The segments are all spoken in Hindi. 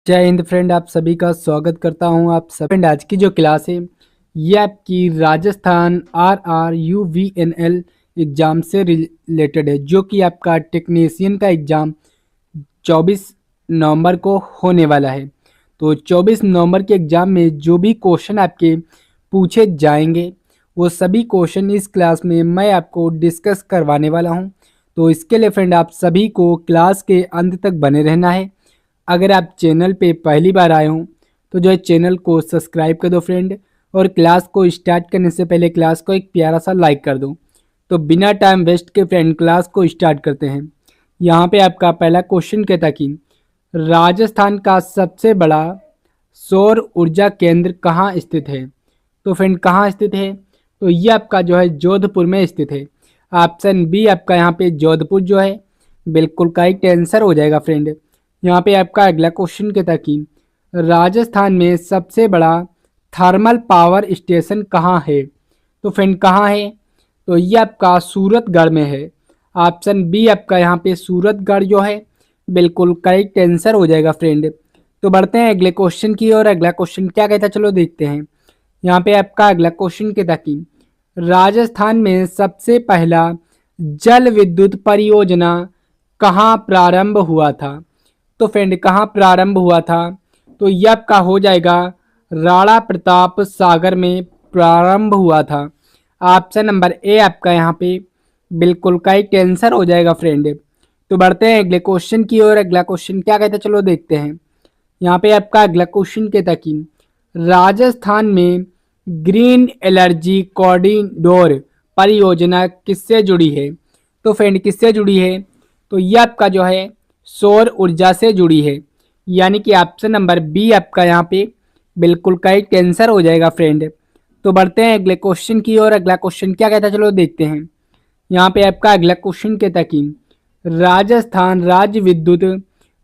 जय हिंद फ्रेंड, आप सभी का स्वागत करता हूं। आप सब फ्रेंड, आज की जो क्लास है ये आपकी राजस्थान RRUVNL एग्ज़ाम से रिलेटेड है, जो कि आपका टेक्नीशियन का एग्ज़ाम 24 नवंबर को होने वाला है। तो 24 नवंबर के एग्ज़ाम में जो भी क्वेश्चन आपके पूछे जाएंगे वो सभी क्वेश्चन इस क्लास में मैं आपको डिस्कस करवाने वाला हूं। तो इसके लिए फ्रेंड आप सभी को क्लास के अंत तक बने रहना है। अगर आप चैनल पे पहली बार आए हों तो जो है चैनल को सब्सक्राइब कर दो फ्रेंड, और क्लास को स्टार्ट करने से पहले क्लास को एक प्यारा सा लाइक कर दो। तो बिना टाइम वेस्ट के फ्रेंड क्लास को स्टार्ट करते हैं। यहाँ पे आपका पहला क्वेश्चन कहता कि राजस्थान का सबसे बड़ा सौर ऊर्जा केंद्र कहाँ स्थित है। तो फ्रेंड कहाँ स्थित है, तो ये आपका जो है जोधपुर में स्थित है। ऑप्शन बी आपका यहाँ पे जोधपुर जो है बिल्कुल करेक्ट आंसर हो जाएगा फ्रेंड। यहाँ पे आपका अगला क्वेश्चन कहता कि राजस्थान में सबसे बड़ा थर्मल पावर स्टेशन कहाँ है। तो फ्रेंड कहाँ है, तो ये आपका सूरतगढ़ में है। ऑप्शन बी आपका यहाँ पे सूरतगढ़ जो है बिल्कुल करेक्ट आंसर हो जाएगा फ्रेंड। तो बढ़ते हैं अगले क्वेश्चन की और अगला क्वेश्चन क्या कहता है चलो देखते हैं। यहाँ पे आपका अगला क्वेश्चन कहता कि राजस्थान में सबसे पहला जल विद्युत परियोजना कहाँ प्रारंभ हुआ था। तो फ्रेंड कहाँ प्रारंभ हुआ था, तो यह आपका हो जाएगा राणा प्रताप सागर में प्रारंभ हुआ था। ऑप्शन नंबर ए आपका यहाँ पे बिल्कुल करेक्ट आंसर हो जाएगा फ्रेंड। तो बढ़ते हैं अगले क्वेश्चन की और अगला क्वेश्चन क्या कहता है चलो देखते हैं। यहाँ पे आपका अगला क्वेश्चन कहता कि राजस्थान में ग्रीन एनर्जी कॉरिडोर परियोजना किससे जुड़ी है। तो फ्रेंड किससे जुड़ी है, तो यह आपका जो है सौर ऊर्जा से जुड़ी है, यानी कि ऑप्शन नंबर बी आपका यहाँ पे बिल्कुल करेक्ट आंसर हो जाएगा फ्रेंड। तो बढ़ते हैं अगले क्वेश्चन की और अगला क्वेश्चन क्या कहता है चलो देखते हैं। यहाँ पे आपका अगला क्वेश्चन कहता कि राजस्थान राज्य विद्युत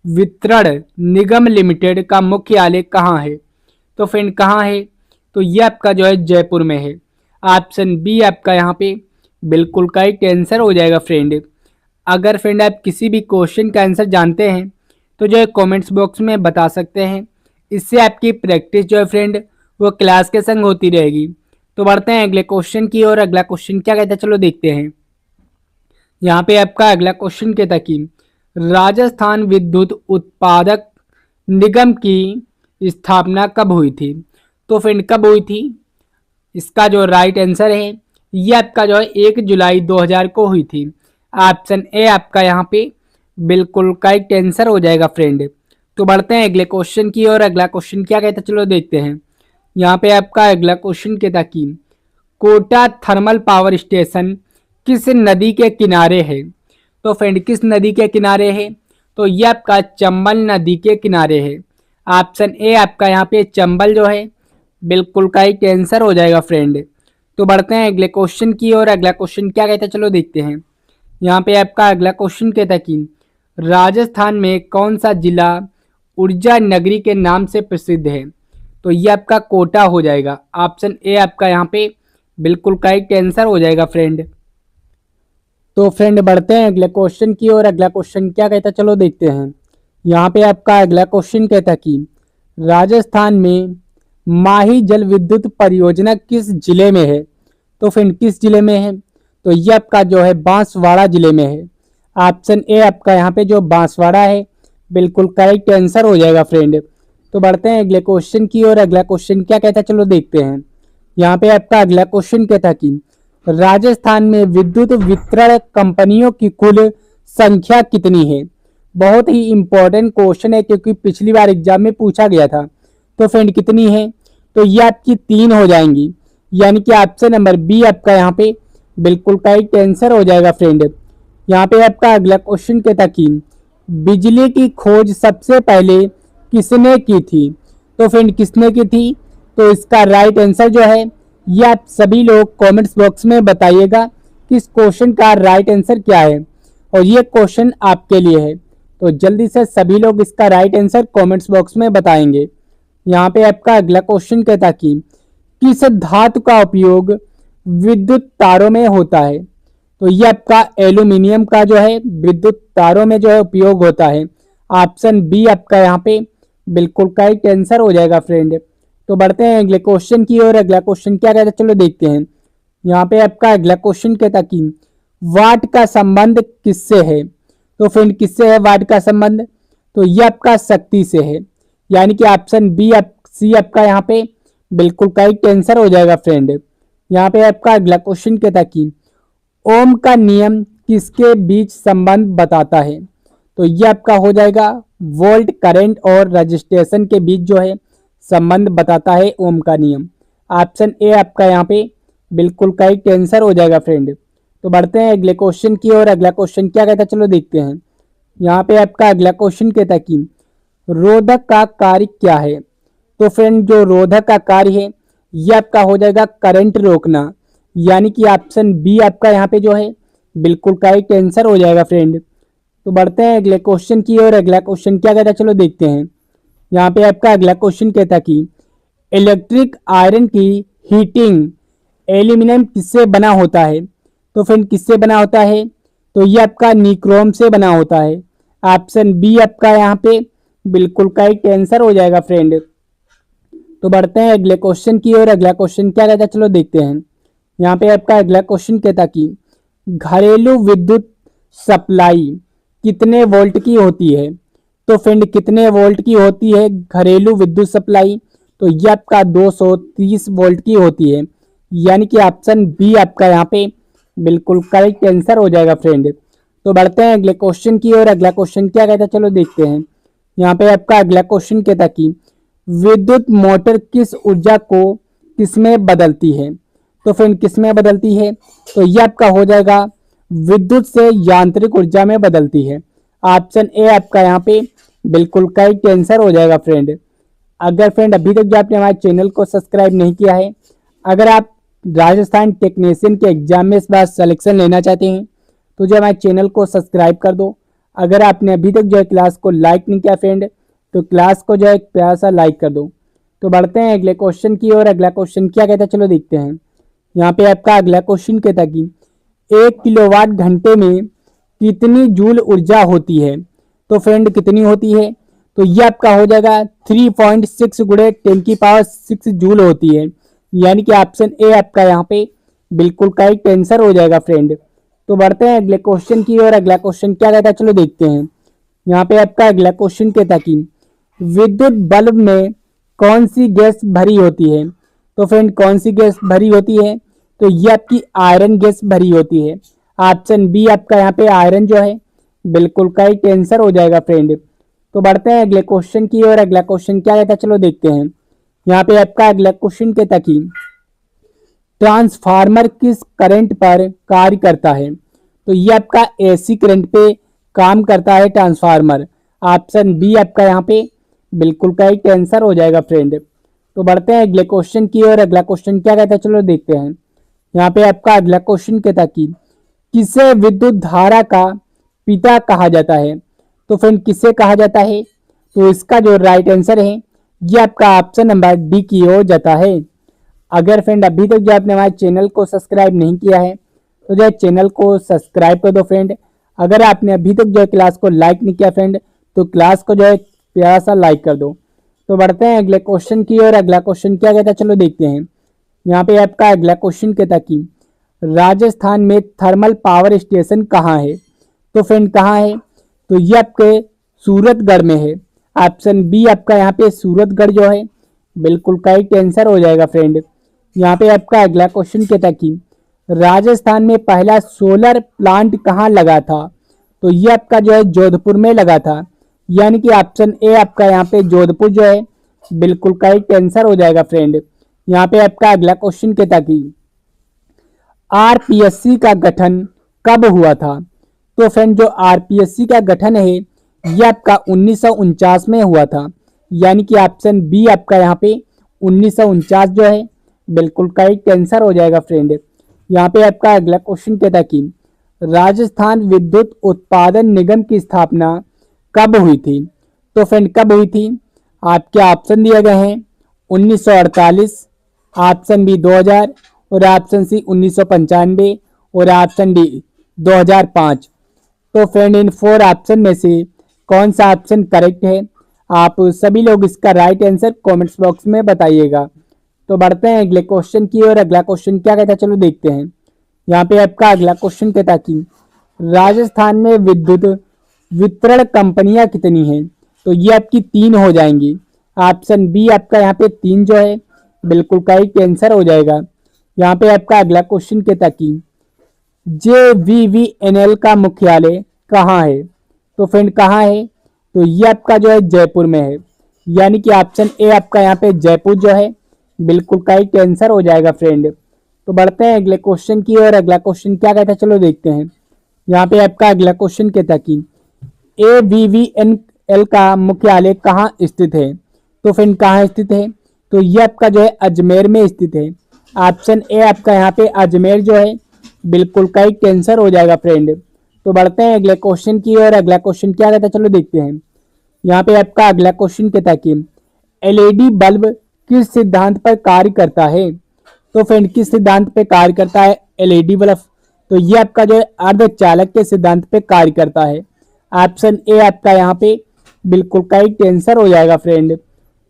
वितरण निगम लिमिटेड का मुख्यालय कहाँ है। तो फ्रेंड कहाँ है, तो ये आपका जो है जयपुर में है। ऑप्शन बी आपका यहाँ पे बिल्कुल करेक्ट आंसर हो जाएगा फ्रेंड। अगर फ्रेंड आप किसी भी क्वेश्चन का आंसर जानते हैं तो जो है कमेंट्स बॉक्स में बता सकते हैं। इससे आपकी प्रैक्टिस जो है फ्रेंड वो क्लास के संग होती रहेगी। तो बढ़ते हैं अगले क्वेश्चन की और अगला क्वेश्चन क्या कहता है चलो देखते हैं। यहाँ पे आपका अगला क्वेश्चन कहता कि राजस्थान विद्युत उत्पादक निगम की स्थापना कब हुई थी। तो फ्रेंड कब हुई थी, इसका जो राइट आंसर है ये आपका जो है 1 जुलाई 2000 को हुई थी। ऑप्शन ए आपका यहाँ पे बिल्कुल करेक्ट आंसर हो जाएगा फ्रेंड। तो बढ़ते हैं अगले क्वेश्चन की और अगला क्वेश्चन क्या कहता है चलो देखते हैं। यहाँ पे आपका अगला क्वेश्चन कहता कि कोटा थर्मल पावर स्टेशन किस नदी के किनारे है। तो फ्रेंड किस नदी के किनारे है, तो ये आपका चंबल नदी के किनारे है। ऑप्शन ए आपका यहाँ पे चंबल जो है बिल्कुल करेक्ट आंसर हो जाएगा फ्रेंड। तो बढ़ते हैं अगले क्वेश्चन की और अगला क्वेश्चन क्या कहता है चलो देखते हैं। यहाँ पे आपका अगला क्वेश्चन कहता है कि राजस्थान में कौन सा जिला ऊर्जा नगरी के नाम से प्रसिद्ध है। तो ये आपका कोटा हो जाएगा। ऑप्शन ए आपका यहाँ पे बिल्कुल करेक्ट आंसर हो जाएगा फ्रेंड। तो फ्रेंड बढ़ते हैं अगले क्वेश्चन की और अगला क्वेश्चन क्या कहता है चलो देखते हैं। यहाँ पे आपका अगला क्वेश्चन कहता है कि राजस्थान में माही जल विद्युत परियोजना किस जिले में है। तो फ्रेंड किस जिले में है, तो ये आपका जो है बांसवाड़ा जिले में है। ऑप्शन ए आपका यहाँ पे जो बांसवाड़ा है बिल्कुल करेक्ट आंसर हो जाएगा फ्रेंड। तो बढ़ते हैं अगले क्वेश्चन की और अगला क्वेश्चन क्या कहता है चलो देखते हैं। यहाँ पे आपका अगला क्वेश्चन कहता है कि राजस्थान में विद्युत वितरण कंपनियों की कुल संख्या कितनी है। बहुत ही इंपॉर्टेंट क्वेश्चन है क्योंकि पिछली बार एग्जाम में पूछा गया था। तो फ्रेंड कितनी है, तो ये आपकी 3 हो जाएंगी, यानी कि ऑप्शन नंबर बी आपका यहाँ पे बिल्कुल करेक्ट आंसर हो जाएगा फ्रेंड। यहाँ पे आपका अगला क्वेश्चन कहता कि बिजली की खोज सबसे पहले किसने की थी। तो फ्रेंड किसने की थी, तो इसका राइट आंसर जो है ये आप सभी लोग कमेंट्स बॉक्स में बताइएगा कि इस क्वेश्चन का राइट आंसर क्या है, और ये क्वेश्चन आपके लिए है। तो जल्दी से सभी लोग इसका राइट आंसर कमेंट्स बॉक्स में बताएंगे। यहाँ पे आपका अगला क्वेश्चन कहता कि किस धातु का उपयोग विद्युत तारों में होता है। तो ये आपका एल्यूमिनियम का जो है विद्युत तारों में जो है उपयोग होता है। ऑप्शन बी आपका यहाँ पे बिल्कुल करेक्ट आंसर हो जाएगा फ्रेंड। तो बढ़ते हैं अगले क्वेश्चन की ओर। अगला क्वेश्चन क्या कहता है चलो देखते हैं। यहाँ पे आपका अगला क्वेश्चन कहता कि वाट का संबंध किससे है। तो फ्रेंड किससे है वाट का संबंध, तो ये आपका शक्ति से है, यानी कि ऑप्शन बी सी आपका यहाँ पे बिल्कुल करेक्ट आंसर हो जाएगा फ्रेंड। यहाँ पे आपका अगला क्वेश्चन कहता कि ओम का नियम किसके बीच संबंध बताता है। तो ये आपका हो जाएगा वोल्ट करंट और रजिस्ट्रेशन के बीच जो है संबंध बताता है ओम का नियम। ऑप्शन ए आपका यहाँ पे बिल्कुल करेक्ट आंसर हो जाएगा फ्रेंड। तो बढ़ते हैं अगले क्वेश्चन की ओर। अगला क्वेश्चन क्या कहता है चलो देखते हैं। यहाँ पे आपका अगला क्वेश्चन कहता है कि रोधक का कार्य क्या है। तो फ्रेंड जो रोधक का कार्य है ये आपका हो जाएगा करंट रोकना, यानी कि ऑप्शन बी आपका यहाँ पे जो है बिल्कुल करेक्ट आंसर हो जाएगा फ्रेंड। तो बढ़ते हैं अगले क्वेश्चन की ओर। अगला क्वेश्चन क्या कहता है चलो देखते हैं। यहाँ पे आपका अगला क्वेश्चन कहता है कि इलेक्ट्रिक आयरन की हीटिंग एल्यूमिनियम किससे बना होता है। तो फ्रेंड किससे बना होता है, तो ये आपका निक्रोम से बना होता है। ऑप्शन बी आपका यहाँ पे बिल्कुल करेक्ट आंसर हो जाएगा फ्रेंड। तो बढ़ते हैं अगले क्वेश्चन की ओर। अगला क्वेश्चन क्या कहता है चलो देखते हैं। यहाँ पे आपका अगला क्वेश्चन कहता कि घरेलू विद्युत सप्लाई कितने वोल्ट की होती है। तो फ्रेंड कितने वोल्ट की होती है घरेलू विद्युत सप्लाई, तो ये आपका 230 वोल्ट की होती है, यानी कि ऑप्शन बी आपका यहाँ पे बिल्कुल करेक्ट आंसर हो जाएगा फ्रेंड। तो बढ़ते हैं अगले क्वेश्चन की ओर। अगला क्वेश्चन क्या कहता है चलो देखते हैं। यहाँ पे आपका अगला क्वेश्चन कहता कि विद्युत मोटर किस ऊर्जा को किसमें बदलती है। तो फ्रेंड किसमें बदलती है, तो ये आपका हो जाएगा विद्युत से यांत्रिक ऊर्जा में बदलती है। ऑप्शन ए आपका यहाँ पे बिल्कुल करेक्ट आंसर हो जाएगा फ्रेंड। अगर फ्रेंड अभी तक जो आपने हमारे चैनल को सब्सक्राइब नहीं किया है, अगर आप राजस्थान टेक्नीशियन के एग्जाम में इस बार सिलेक्शन लेना चाहते हैं तो जो हमारे चैनल को सब्सक्राइब कर दो। अगर आपने अभी तक जो है क्लास को लाइक नहीं किया फ्रेंड, तो क्लास को जो है प्यारा सा लाइक कर दो। तो बढ़ते हैं अगले क्वेश्चन की ओर। अगला क्वेश्चन क्या कहता है चलो देखते हैं। यहाँ पे आपका अगला क्वेश्चन कहता है कि 1 किलोवाट घंटे में कितनी जूल ऊर्जा होती है। तो फ्रेंड कितनी होती है, तो ये आपका हो जाएगा 3.6 गुणे 10⁶ जूल होती है, यानी कि ऑप्शन ए आपका यहाँ पे बिल्कुल करेक्ट आंसर हो जाएगा फ्रेंड। तो बढ़ते हैं अगले क्वेश्चन की ओर। अगला क्वेश्चन क्या कहता है चलो देखते हैं। यहाँ पे आपका अगला क्वेश्चन कहता है कि विद्युत बल्ब में कौन सी गैस भरी होती है। तो फ्रेंड कौन सी गैस भरी होती है, तो ये आपकी आयरन गैस भरी होती है। ऑप्शन बी आपका यहाँ पे आयरन जो है बिल्कुल करेक्ट आंसर हो जाएगा फ्रेंड। तो बढ़ते हैं अगले क्वेश्चन की ओर। अगला क्वेश्चन क्या कहता है चलो देखते हैं। यहाँ पे आपका अगला क्वेश्चन कहता है कि ट्रांसफार्मर किस करंट पर कार्य करता है। तो ये आपका एसी करंट पे काम करता है ट्रांसफार्मर। ऑप्शन बी आपका यहाँ पे बिल्कुल करेक्ट आंसर हो जाएगा फ्रेंड। तो बढ़ते हैं अगले क्वेश्चन की ओर। अगला क्वेश्चन क्या कहता है चलो देखते हैं। यहाँ पे आपका अगला क्वेश्चन कहता है कि किसे विद्युत धारा का पिता कहा जाता है। तो फ्रेंड किसे कहा जाता है, तो इसका जो राइट आंसर है ये आपका ऑप्शन नंबर डी की ओर जाता है। अगर फ्रेंड अभी तक जो आपने हमारे चैनल को सब्सक्राइब नहीं किया है तो जो है चैनल को सब्सक्राइब कर दो फ्रेंड। अगर आपने अभी तक जो है क्लास को लाइक नहीं किया फ्रेंड, तो क्लास को जो है प्यारा सा लाइक कर दो। तो बढ़ते हैं अगले क्वेश्चन की ओर। अगला क्वेश्चन क्या कहता है चलो देखते हैं। यहाँ पे आपका अगला क्वेश्चन कहता है कि राजस्थान में थर्मल पावर स्टेशन कहाँ है। तो फ्रेंड कहाँ है, तो ये आपके सूरतगढ़ में है। ऑप्शन बी आपका यहाँ पे सूरतगढ़ जो है बिल्कुल करेक्ट आंसर हो जाएगा फ्रेंड। यहाँ पे आपका अगला क्वेश्चन कहता है कि राजस्थान में पहला सोलर प्लांट कहाँ लगा था। तो ये आपका जो है जोधपुर में लगा था, यानी कि ऑप्शन ए आपका यहाँ पे जोधपुर जो है बिल्कुल करेक्ट आंसर हो जाएगा फ्रेंड। यहाँ पे आपका अगला क्वेश्चन कहता है कि आरपीएससी का गठन कब हुआ था। तो फ्रेंड जो आरपीएससी का गठन है ये आपका 1949 में हुआ था, यानी कि ऑप्शन बी आपका यहाँ पे 1949 जो है बिल्कुल करेक्ट आंसर हो जाएगा फ्रेंड। यहाँ पे आपका अगला क्वेश्चन कहता है कि राजस्थान विद्युत उत्पादन निगम की स्थापना कब हुई थी। तो फ्रेंड कब हुई थी, आपके ऑप्शन दिए गए हैं 1948, ऑप्शन बी 2000 और ऑप्शन सी 1995 और ऑप्शन डी 2005। तो फ्रेंड इन 4 ऑप्शन में से कौन सा ऑप्शन करेक्ट है। आप सभी लोग इसका राइट आंसर कमेंट्स बॉक्स में बताइएगा। तो बढ़ते हैं अगले क्वेश्चन की ओर। अगला क्वेश्चन क्या कहता है, चलो देखते हैं। यहाँ पे आपका अगला क्वेश्चन कहता है कि राजस्थान में विद्युत वितरण कंपनियां कितनी हैं? तो ये आपकी 3 हो जाएंगी। ऑप्शन बी आपका यहाँ पे 3 जो है बिल्कुल करेक्ट आंसर हो जाएगा। यहाँ पे आपका अगला क्वेश्चन कहता कि JVVNL का मुख्यालय कहाँ है? तो फ्रेंड कहाँ है? तो ये आपका जो है जयपुर में है, यानी कि ऑप्शन ए आपका यहाँ पे जयपुर जो है बिल्कुल करेक्ट आंसर हो जाएगा फ्रेंड। तो बढ़ते हैं अगले क्वेश्चन की ओर। अगला क्वेश्चन क्या कहता है, चलो देखते हैं। यहाँ पे आपका अगला क्वेश्चन कहता कि AVVNL का मुख्यालय कहाँ स्थित है? तो फ्रेंड कहाँ स्थित है? तो ये आपका जो है अजमेर में स्थित है। ऑप्शन ए आपका यहाँ पे अजमेर जो है बिल्कुल करेक्ट आंसर हो जाएगा फ्रेंड। तो बढ़ते हैं अगले क्वेश्चन की ओर। अगला क्वेश्चन क्या कहता है, चलो देखते हैं। यहाँ पे आपका अगला क्वेश्चन कहता है कि LED बल्ब किस सिद्धांत पर कार्य करता है? तो फ्रेंड किस सिद्धांत पे कार्य करता है LED बल्ब? तो ये आपका जो है अर्धचालक के सिद्धांत पे कार्य करता है। ऑप्शन ए आपका यहाँ पे बिल्कुल करेक्ट आंसर हो जाएगा फ्रेंड।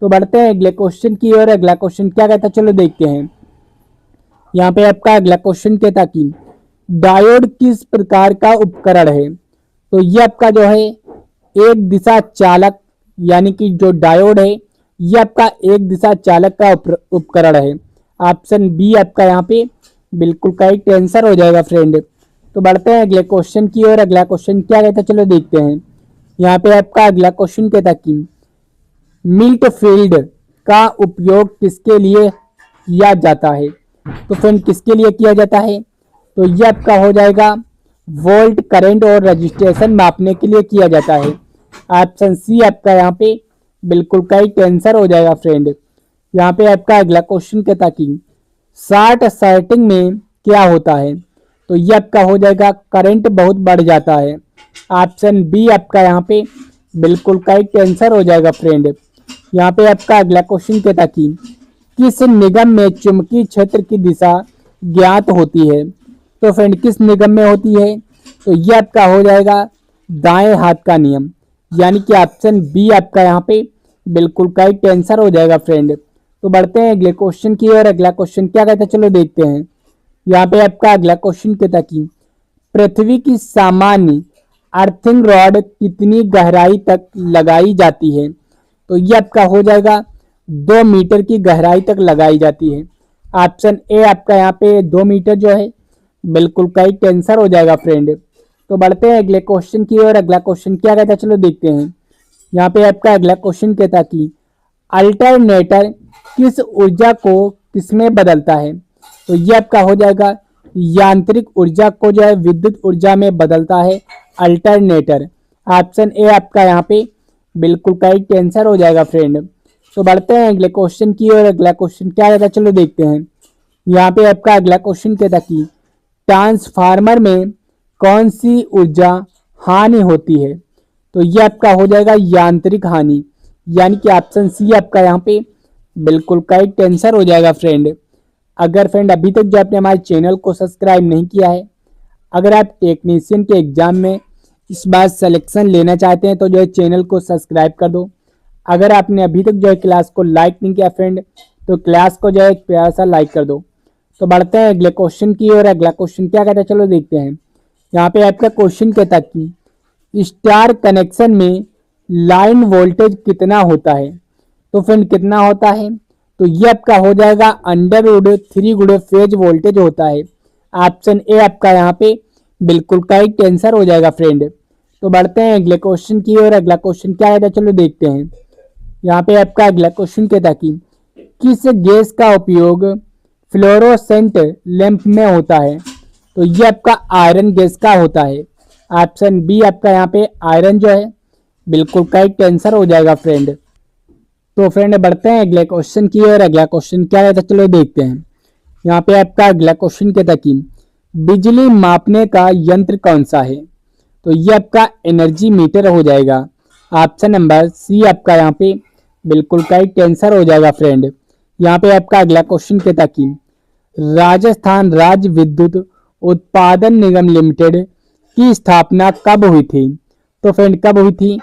तो बढ़ते हैं अगले क्वेश्चन की ओर। अगला क्वेश्चन क्या कहता है, चलो देखते हैं। यहाँ पे आपका अगला क्वेश्चन कहता कि डायोड किस प्रकार का उपकरण है? तो ये आपका जो है एक दिशा चालक, यानी कि जो डायोड है ये आपका एक दिशा चालक का उपकरण है। ऑप्शन बी आपका यहाँ पे बिल्कुल करेक्ट आंसर हो जाएगा फ्रेंड। तो बढ़ते हैं अगले क्वेश्चन की ओर। अगला क्वेश्चन क्या कहता है, चलो देखते हैं। यहाँ पे आपका अगला क्वेश्चन कहता है कि मिल्ट फील्ड का उपयोग किसके लिए किया जाता है? तो फ्रेंड किसके लिए किया जाता है? तो ये आपका हो जाएगा वोल्ट करंट और रजिस्ट्रेशन मापने के लिए किया जाता है। ऑप्शन सी आपका यहाँ पे बिल्कुल करेक्ट आंसर हो जाएगा फ्रेंड। यहाँ पे आपका अगला क्वेश्चन कहता कि शॉर्ट सर्किटिंग में क्या होता है? तो ये आपका हो जाएगा करंट बहुत बढ़ जाता है। ऑप्शन बी आपका यहाँ पे बिल्कुल करेक्ट आंसर हो जाएगा फ्रेंड। यहाँ पे आपका अगला क्वेश्चन कहता कि किस निगम में चुंबकीय क्षेत्र की दिशा ज्ञात होती है? तो फ्रेंड किस निगम में होती है? तो ये आपका हो जाएगा दाएं हाथ का नियम, यानी कि ऑप्शन बी आपका यहाँ पे बिल्कुल करेक्ट आंसर हो जाएगा फ्रेंड। तो बढ़ते हैं अगले क्वेश्चन की ओर। अगला क्वेश्चन क्या कहता है, चलो देखते हैं। यहाँ पे आपका अगला क्वेश्चन कहता कि पृथ्वी की सामान्य अर्थिंग रॉड कितनी गहराई तक लगाई जाती है? तो ये आपका हो जाएगा 2 मीटर की गहराई तक लगाई जाती है। ऑप्शन ए आपका यहाँ पे 2 मीटर जो है बिल्कुल करेक्ट आंसर हो जाएगा फ्रेंड। तो बढ़ते हैं अगले क्वेश्चन की ओर। अगला क्वेश्चन क्या कहता है, चलो देखते हैं। यहाँ पे आपका अगला क्वेश्चन कहता कि अल्टरनेटर किस ऊर्जा को किसमें बदलता है? तो ये आपका हो जाएगा यांत्रिक ऊर्जा को जो है विद्युत ऊर्जा में बदलता है अल्टरनेटर। ऑप्शन ए आपका यहाँ पे बिल्कुल करेक्ट आंसर हो जाएगा फ्रेंड। तो बढ़ते हैं अगले क्वेश्चन की ओर। अगला क्वेश्चन क्या रहता है, चलो देखते हैं। यहाँ पे आपका अगला क्वेश्चन कहता कि ट्रांसफार्मर में कौन सी ऊर्जा हानि होती है? तो ये आपका हो जाएगा यांत्रिक हानि, यानी कि ऑप्शन सी आपका यहाँ पे बिल्कुल करेक्ट आंसर हो जाएगा फ्रेंड। अगर फ्रेंड अभी तक जो आपने हमारे चैनल को सब्सक्राइब नहीं किया है, अगर आप टेक्नीशियन के एग्जाम में इस बार सिलेक्शन लेना चाहते हैं तो जो है चैनल को सब्सक्राइब कर दो। अगर आपने अभी तक जो है क्लास को लाइक नहीं किया फ्रेंड, तो क्लास को जो है एक प्यारा सा लाइक कर दो। तो बढ़ते हैं अगले क्वेश्चन की ओर। अगला क्वेश्चन क्या कहता है, चलो देखते हैं। यहाँ पे आपका क्वेश्चन कहता है कि स्टार कनेक्शन में लाइन वोल्टेज कितना होता है? तो फ्रेंड कितना होता है? तो ये आपका हो जाएगा √3 फेज वोल्टेज होता है। ऑप्शन ए आपका यहाँ पे बिल्कुल करेक्ट आंसर हो जाएगा फ्रेंड। तो बढ़ते हैं अगले क्वेश्चन की ओर। अगला क्वेश्चन क्या है, चलो देखते हैं। यहाँ पे आपका अगला क्वेश्चन कहता है कि किस गैस का उपयोग फ्लोरोसेंट लैंप में होता है? तो ये आपका आयरन गैस का होता है। ऑप्शन बी आपका यहाँ पे आयरन जो है बिल्कुल करेक्ट आंसर हो जाएगा फ्रेंड। तो फ्रेंड बढ़ते हैं अगले क्वेश्चन की ओर। अगला क्वेश्चन क्या रहता है, चलो देखते हैं। यहाँ पे आपका अगला क्वेश्चन कहता है कि बिजली मापने का यंत्र कौन सा है? तो ये आपका एनर्जी मीटर हो जाएगा। ऑप्शन नंबर सी आपका यहाँ पे बिल्कुल करेक्ट आंसर हो जाएगा फ्रेंड। यहाँ पे आपका अगला क्वेश्चन कहता कि राजस्थान राज्य विद्युत उत्पादन निगम लिमिटेड की स्थापना कब हुई थी? तो फ्रेंड कब हुई थी?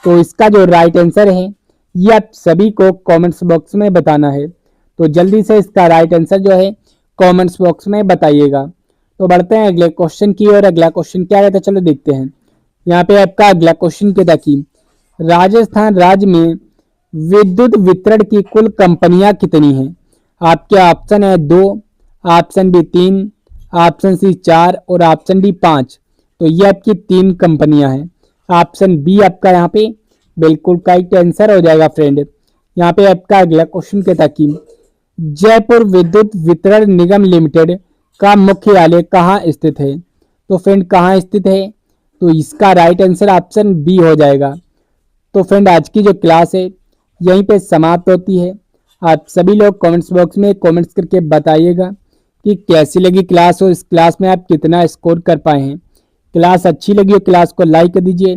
तो इसका जो राइट आंसर है ये आप सभी को कमेंट्स बॉक्स में बताना है। तो जल्दी से इसका राइट आंसर जो है कमेंट्स बॉक्स में बताइएगा। तो बढ़ते हैं अगले क्वेश्चन की ओर। अगला क्वेश्चन क्या रहता है चलो देखते हैं। यहाँ पे आपका अगला क्वेश्चन कहता कि राजस्थान राज्य में विद्युत वितरण की कुल कंपनियां कितनी हैं? आपके ऑप्शन है 2, ऑप्शन बी 3, ऑप्शन सी 4 और ऑप्शन डी 5। तो ये आपकी 3 कंपनियां हैं। ऑप्शन बी आपका यहाँ पे बिल्कुल करेक्ट आंसर हो जाएगा फ्रेंड। यहाँ पे आपका अगला क्वेश्चन कहता कि जयपुर विद्युत वितरण निगम लिमिटेड का मुख्यालय कहाँ स्थित है? तो फ्रेंड कहाँ स्थित है? तो इसका राइट आंसर ऑप्शन बी हो जाएगा। तो फ्रेंड आज की जो क्लास है यहीं पे समाप्त होती है। आप सभी लोग कमेंट्स बॉक्स में कमेंट्स करके बताइएगा कि कैसी लगी क्लास और इस क्लास में आप कितना स्कोर कर पाए हैं। क्लास अच्छी लगी हो क्लास को लाइक कर दीजिए।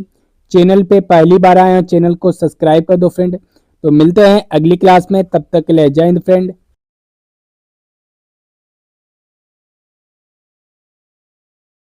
चैनल पे पहली बार आए हैं चैनल को सब्सक्राइब कर दो फ्रेंड। तो मिलते हैं अगली क्लास में, तब तक के लिए जय हिंद फ्रेंड।